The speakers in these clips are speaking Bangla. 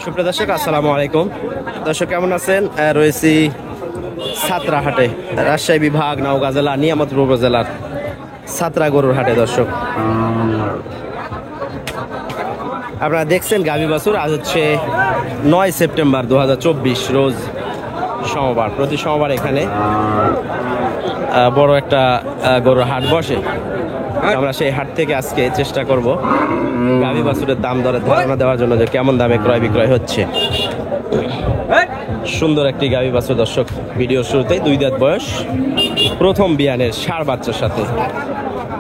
সুপ্রিয় দর্শক, আসসালামু আলাইকুম। দর্শক কেমন আছেন? রয়েছি সাতরা হাটে, রাজশাহী বিভাগ, নওগাঁ জেলা, নিয়ামতপুর উপজেলার সাতরা গরুর হাটে। দর্শক আপনারা দেখছেন গাভী বাছুর। আজ হচ্ছে 9 সেপ্টেম্বর 2024, রোজ সোমবার। প্রতি সোমবার এখানে বড় একটা গরুর হাট বসে। আমরা সেই হাট থেকে আজকে চেষ্টা করব গাভী বাছুরের দাম দরের ধারণা দেওয়ার জন্য, যে কেমন দামে ক্রয় বিক্রয় হচ্ছে। সুন্দর একটি গাভী বাছুর দর্শক, ভিডিওর শুরুতেই 2 দাঁত বয়স, প্রথম বিয়ানের ষাঁড় বাচ্চার সাথে।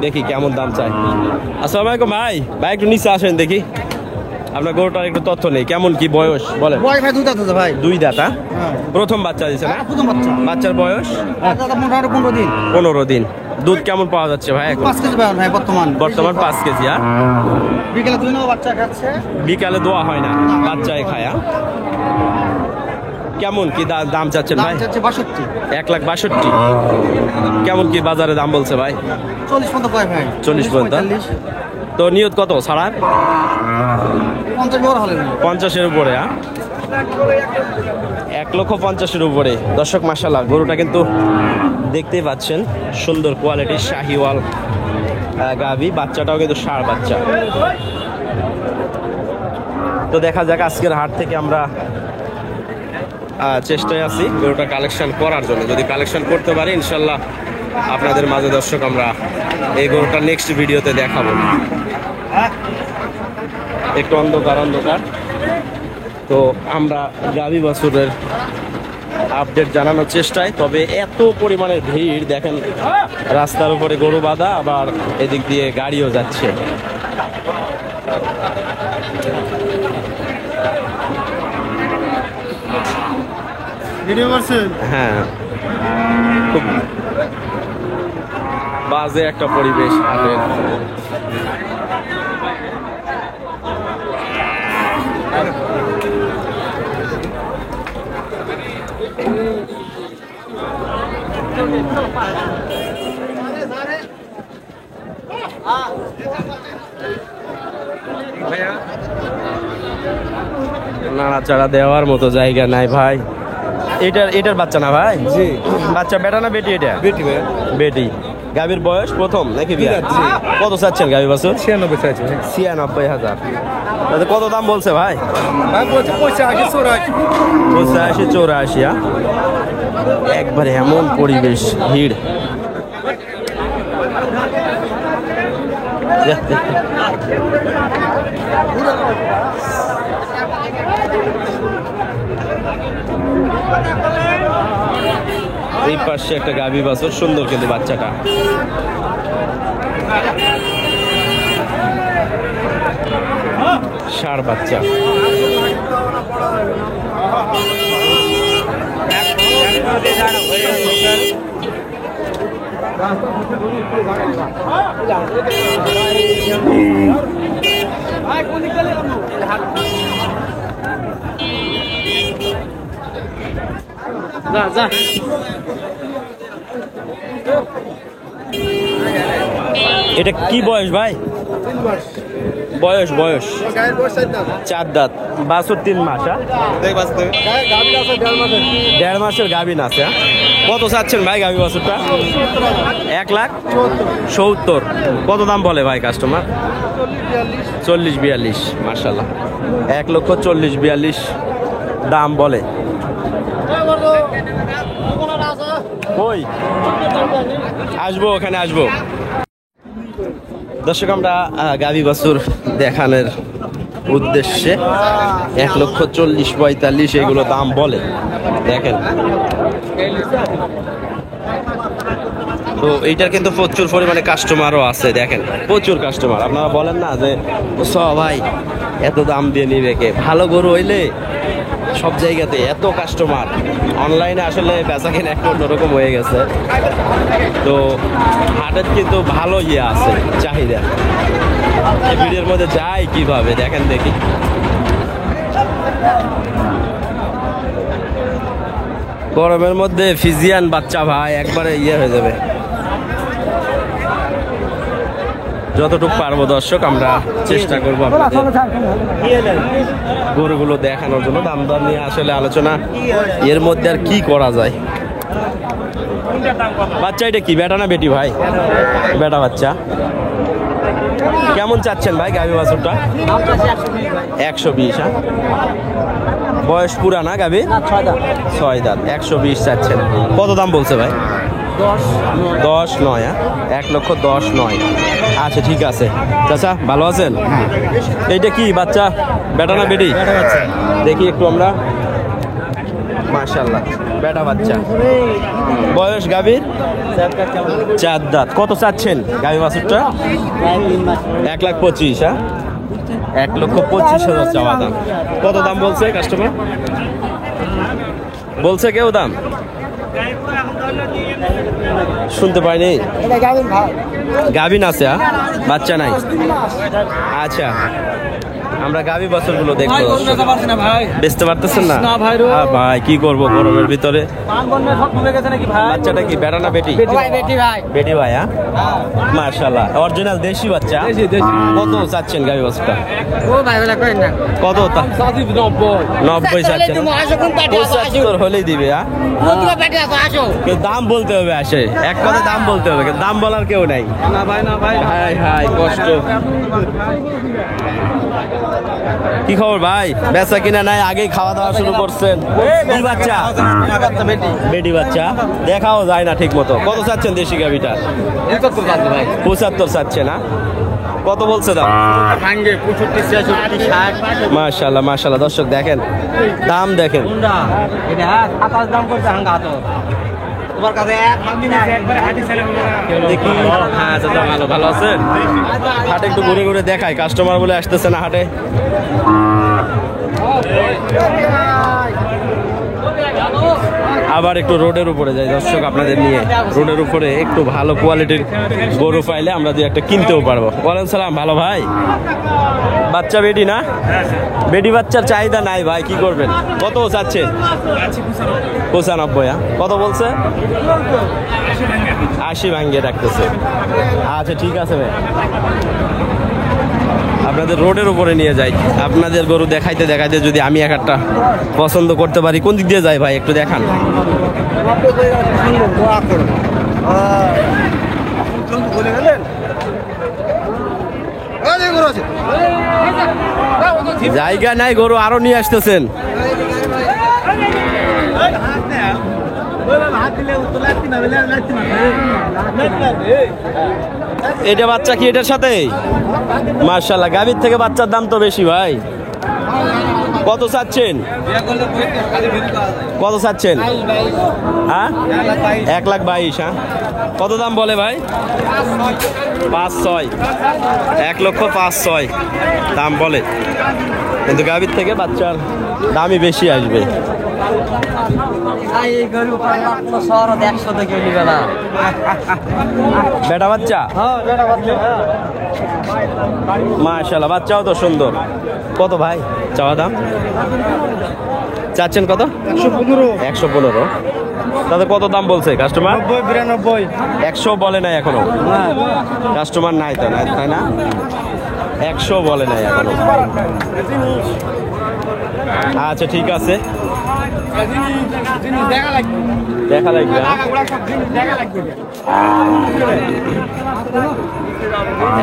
দেখি কেমন দাম চাই। আসসালামু আলাইকুম ভাই। ভাই একটু নিচে আসেন দেখি, আপনার গরুটার একটু তথ্য নেই। কেমন কি বয়স বলেন? ভাই 2 দাঁত আছে ভাই। 2 দাঁত? প্রথম বাচ্চা দিয়েছে না? প্রথম বাচ্চা। বাচ্চার বয়স 15 দিন। 15 দিন। দুধ কেমন পাওয়া যাচ্ছে ভাই এখন? 5 কেজি ভাই বর্তমান 5 কেজি। বিকেলে 2 নম্বর বাচ্চা খাচ্ছে। বিকালে দোয়া হয় না, বাচ্চায় খায়া। কেমন কি দাম চাচ্ছেন ভাই? 1,62,000। কেমন কি বাজারে দাম বলছে ভাই? 40 পর্যন্ত পাই ভাই। 40 পর্যন্ত। তো নিয়ত কত ছাড়ার? 50-এর উপরে। 1,50,000-এর উপরে। দর্শক মাশাআল্লাহ, গরুটা কিন্তু দেখতেই পাচ্ছেন সুন্দর কোয়ালিটির শাহিওয়াল গাভী। বাচ্চাটাও কিন্তু ষাঁড় বাচ্চা। তো দেখা যাক, আজকের হাট থেকে আমরা চেষ্টায় আছি গরুটা কালেকশন করার জন্য। যদি কালেকশন করতে পারি ইনশাল্লাহ আপনাদের মাঝে দর্শক আমরা এই গরুটা নেক্সট ভিডিওতে দেখাবো। একটু অন্ধকার। তো আমরা গাভী বাছুরের আপডেট জানানোর চেষ্টায়, তবে এত পরিমাণের ভিড় দেখেন, রাস্তার উপরে গরু বাঁধা, আবার এদিক দিয়ে গাড়িও যাচ্ছে। হ্যাঁ, খুব বাজে একটা পরিবেশ হাটের। নাড়াচাড়া দেওয়ার মতো জায়গা নাই ভাই। এটার বাচ্চা না ভাই? জি। বাচ্চা বেটা না বেটি? এটা বেটি ভাই। বেটি। গাভীর বয়স প্রথম নাকি বিয়া? কত চাচ্ছেন গাভী বাছুর? 96,000। তাতে কত দাম বলছে ভাই? 85-84। একবারে এমন পরিবেশ, ভিড়। এই পাশে একটা গাভী বাছুর, সুন্দর কিন্তু বাচ্চাটা। ষাঁড় বাচ্চা। এটা কি বয়স ভাই? বয়স 4 দাঁত। বাছুর 3 মাস। 1.5 মাসের গাভী আছে। কত চাচ্ছেন ভাই গাভী বাছুরটা? 1,70,000। কত দাম বলে ভাই কাস্টমার? 40-42। মাশাআল্লাহ, 1,40,42 দাম বলে। কই আসবো, ওখানে আসবো। দর্শক, আমরা গাভী বাছুর দেখানোর উদ্দেশ্যে 1,40,45 এগুলো দাম বলে। দেখেন, তো এইটার কিন্তু প্রচুর পরিমাণে কাস্টমারও আছে। দেখেন, প্রচুর কাস্টমার। আপনারা বলেন না যে ভাই এত দাম দিয়ে নিবে কে? ভালো গরু হইলে সব জায়গাতে এত কাস্টমার। অনলাইনে আসলে বেচা কিনা একটু অন্যরকম হয়ে গেছে। তো হাটের কিন্তু ভালো আছে চাহিদা। এই ভিডিওর মধ্যে যাই কিভাবে দেখেন, দেখি। গরমের মধ্যে ফিজিয়ান বাচ্চা ভাই একবারে হয়ে যাবে। যতটুকু পারবো দর্শক আমরা চেষ্টা করবো আপনাদের গরুগুলো দেখানোর জন্য। দাম দর নিয়ে আসলে আলোচনা, এর মধ্যে আর কি করা যায়। বাচ্চা এটা কি, বেটা না বেটি ভাই? বেটা বাচ্চা। কেমন চাচ্ছেন ভাই গাভী বাছুরটা? 120। হ্যাঁ, বয়স পুরা না গাভী? 6 দাঁত। 120 চাচ্ছেন। কত দাম বলছে ভাই? 10,900। 1,10,900। আচ্ছা ঠিক আছে চাচা, ভালো আছেন? এইটা কি বাচ্চা, বেটা না বেটি? দেখি একটু আমরা। মাশাআল্লাহ, বেটা বাচ্চা। বয়স গাভীর 4 দাঁত। কত চাচ্ছেন গাভী বাছুরটা? 1,25,000। হ্যাঁ, 1,25,000 চাওয়া দাম। কত দাম বলছে কাস্টমার? বলছে কেউ দাম? শুনতে পাইনি। গাভিন আছে, বাচ্চা নাই। আচ্ছা, আমরা গাভী বছরগুলো দেখবো। বেচতে পারতেছেন না ভাই? কি করবো গরমের ভিতরে। বাচ্চাটা কি বেটা না বেটি? বেটি ভাই। হ্যাঁ, মাশাআল্লাহ, অরিজিনাল দেশি বাচ্চা। কত চাচ্ছেন গাভী বছরটা? কত? 90 চাচ্ছেন। 75 হলেই দিবে। দাম বলতে হবে, আসে এক কথা দাম বলতে হবে, দাম বলার কেউ নাই। হাই হাই কষ্ট। কি খবর ভাই, বেচা কিনা নাই? আগেই খাওয়া দাওয়া শুরু করছেন। কি বাচ্চা? বেটি বাচ্চা। দেখাও যায় না ঠিক মতো। কত চাচ্ছেন দেশি গাভিটা? 75 চাচ্ছে না? কত বলছে দাম? মাশাআল্লাহ মাশাআল্লাহ, দর্শক দেখেন দাম দেখেন। দেখি। হ্যাঁ চাচা, ভালো ভালো আছেন? হাটে একটু ঘুরে ঘুরে দেখায়, কাস্টমার বলে আসতেছে না হাটে। আবার একটু রোডের উপরে যাই দর্শক আপনাদের নিয়ে। রোডের উপরে একটু ভালো কোয়ালিটির গরু পাইলে আমরা দুই একটা কিনতেও পারবো। ওয়ালাইকুম সালাম। ভালো ভাই, বাচ্চা বেটি না? বেটি বাচ্চার চাহিদা নাই ভাই, কি করবেন? কত চাচ্ছেন? 95। কত বলছে? 80 ভাঙ্গিয়ে রাখতেছে। আচ্ছা ঠিক আছে ভাই, আপনাদের রোডের উপরে নিয়ে যাই। আপনাদের গরু দেখাইতে দেখাইতে যদি আমি এক একটা পছন্দ করতে পারি, কোন দিক দিয়ে যাই ভাই একটু দেখান। জায়গা নাই, গরু আরো নিয়ে আসতেছেন। এটা বাচ্চা কি এটার সাথে? মাশাআল্লাহ, গাভীর থেকে বাচ্চার দাম তো বেশি ভাই। কত চাচ্ছেন? কত চাচ্ছেন? হ্যাঁ, 1,22,000। হ্যাঁ, কত দাম বলে ভাই? 5,600। 1,05,600 দাম বলে, কিন্তু গাভীর থেকে বাচ্চার দামই বেশি আসবে। বেটা বাচ্চা? মাশাআল্লাহ, বাচ্চাও তো সুন্দর। কত ভাই চাওয়া দাম? চাচ্ছেন কত? 115। তাদের কত দাম বলছে কাস্টমার? 92, 100 বলে নাই এখনো? কাস্টমার নাই তো, নাই তাই না? 100 বলে নাই এখনো। আচ্ছা ঠিক আছে, দেখা লাগবে।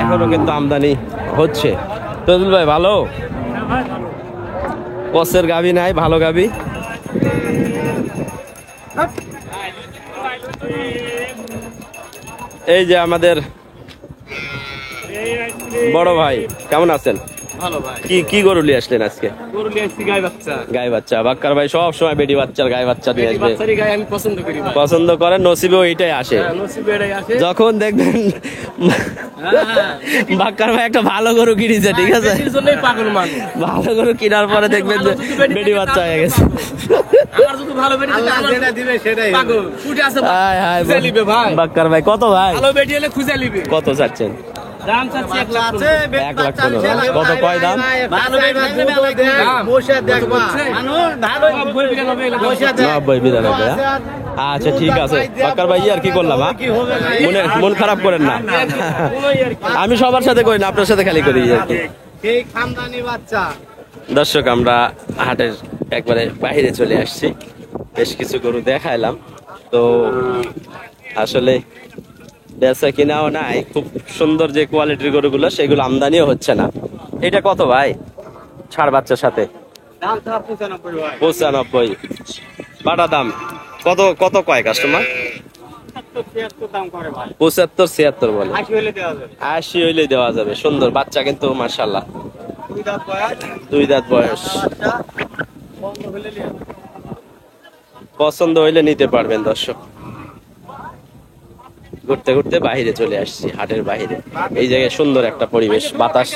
এখনো কিন্তু আমদানি হচ্ছে। তদুল ভাই ভালো? কসের গাভী নাই, ভালো গাভী। এই যে আমাদের বড় ভাই, কেমন আছেন? ভালো ভাই। কি কি গরু নিয়ে আসলেন আজকে? গরু নিয়ে আসছি গাই বাচ্চা। গাই বাচ্চা। বাক্কার ভাই সব সময় বেটি বাচ্চার গাই বাচ্চা নিয়ে আসবে। বাচ্চারই গাই আমি পছন্দ করি ভাই। পছন্দ করেন, নসিবেও এইটাই আসে। হ্যাঁ, নসিবে এটাই আসে। যখন দেখবেন বাক্কার ভাই একটা ভালো গরু কিনেছে, ঠিক আছে, বেটির জন্যই পাগল মানুষ। ভালো গরু কেনার পরে দেখবেন যে বেটি বাচ্চা হয়ে গেছে। আমার যদি ভালো বেটি থাকে, আমার যেটা দিবে সেটাই পাগল। ফুটে আছে হায় হায়, খুঁজে নিবে ভাই। বাক্কার ভাই কত ভাই? ভালো বেটি হলে খুঁজে নিবে। কত চাচ্ছেন? দাম চাচ্ছি 1,15,000 কত কয় দাম? নব্বই 92 আচ্ছা ঠিক আছে বাক্কার ভাই আর কি করলাম মন খারাপ করেন না আমি সবার সাথে করি না আপনার সাথে খালি করি আর কি দর্শক আমরা হাটের একবারে বাইরে চলে আসছি বেশ কিছু গরু দেখাইলাম তো আসলে বেচা কিনাও নাই খুব সুন্দর যে কোয়ালিটির গরুগুলো সেগুলো আমদানিও হচ্ছে না এটা কত ভাই ছাড় বাচ্চার সাথে 95 বাটা দাম কত কত কয় কাস্টমার 75-76 বলে 80 হইলে দেওয়া যাবে সুন্দর বাচ্চা কিন্তু মাশাআল্লাহ 2 দাঁত বয়স পছন্দ হইলে নিতে পারবেন দর্শক ঘুরতে ঘুরতে বাইরে চলে আসছি হাটের বাইরে এই জায়গায় সুন্দর একটা পরিবেশ বাতাস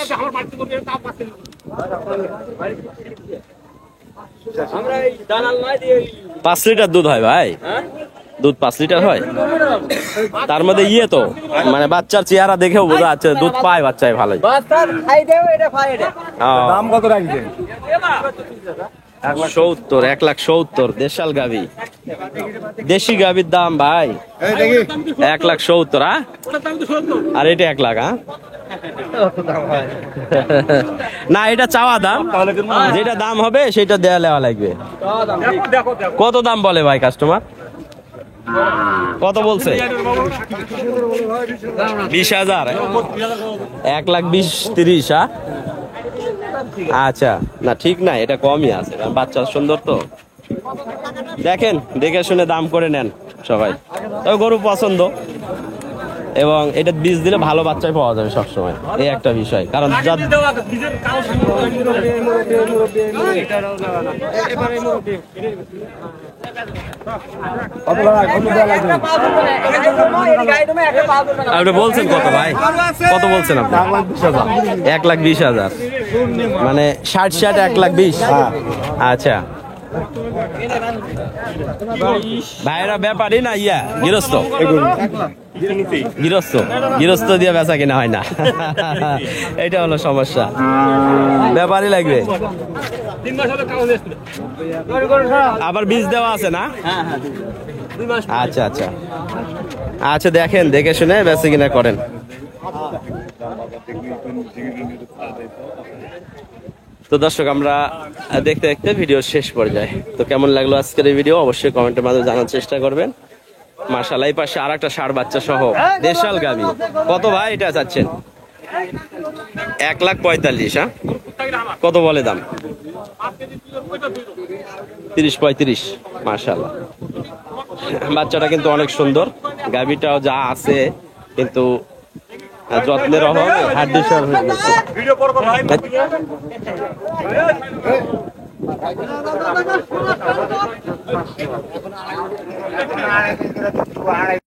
5 লিটার দুধ হয় ভাই দুধ 5 লিটার হয় তার মধ্যে তো মানে বাচ্চার চেহারা দেখেও বোঝা যাচ্ছে দুধ পায় বাচ্চায় ভালোই দাম কত রাখছেন? 1,70,000 দেশাল গাভী দেশি গাভীর দাম ভাই 1,70,000 আর এটা 1 লাখ না এটা চাওয়া দাম যেটা দাম হবে সেটা দেয়া লেওয়া লাগবে কত দাম বলে ভাই কাস্টমার কত বলছে 20,000 1,20,30 আচ্ছা না ঠিক না এটা কমই আছে কারণ বাচ্চা সুন্দর তো দেখেন দেখে শুনে দাম করে নেন সবাই তবে গরু পছন্দ এবং এটা বীজ দিলে ভালো বাচ্চাই পাওয়া যাবে সবসময় এই একটা বিষয় কারণ আপনি বলছেন কত ভাই কত বলছেন আপনি 1,20,000 মানে 60 1,20,000 আচ্ছা ভাইরা ব্যাপারই না গৃহস্থ গৃহস্থ গৃহস্থ দিয়ে বেচা কিনা হয় না এটা হলো সমস্যা ব্যাপারই লাগবে আবার বীজ দেওয়া আছে না আচ্ছা আচ্ছা আচ্ছা দেখেন দেখে শুনে বেচা কিনা করেন তো দর্শক আমরা দেখতে দেখতে ভিডিও শেষ পর্যায়ে তো কেমন লাগলো আজকের এই ভিডিও অবশ্যই কমেন্টের মাধ্যমে জানার চেষ্টা করবেন মাশাআল্লাহ এই পাশে আরেকটা ষাঁড় বাচ্চা সহ দেশাল গাভী কত ভাই এটা চাচ্ছেন 1,45,000 কত বলে দাম 30-35 মাশাআল্লাহ বাচ্চাটা কিন্তু অনেক সুন্দর গাভীটাও যা আছে কিন্তু যত্নের অভাবে হাড্ডি সর হয়ে গেছে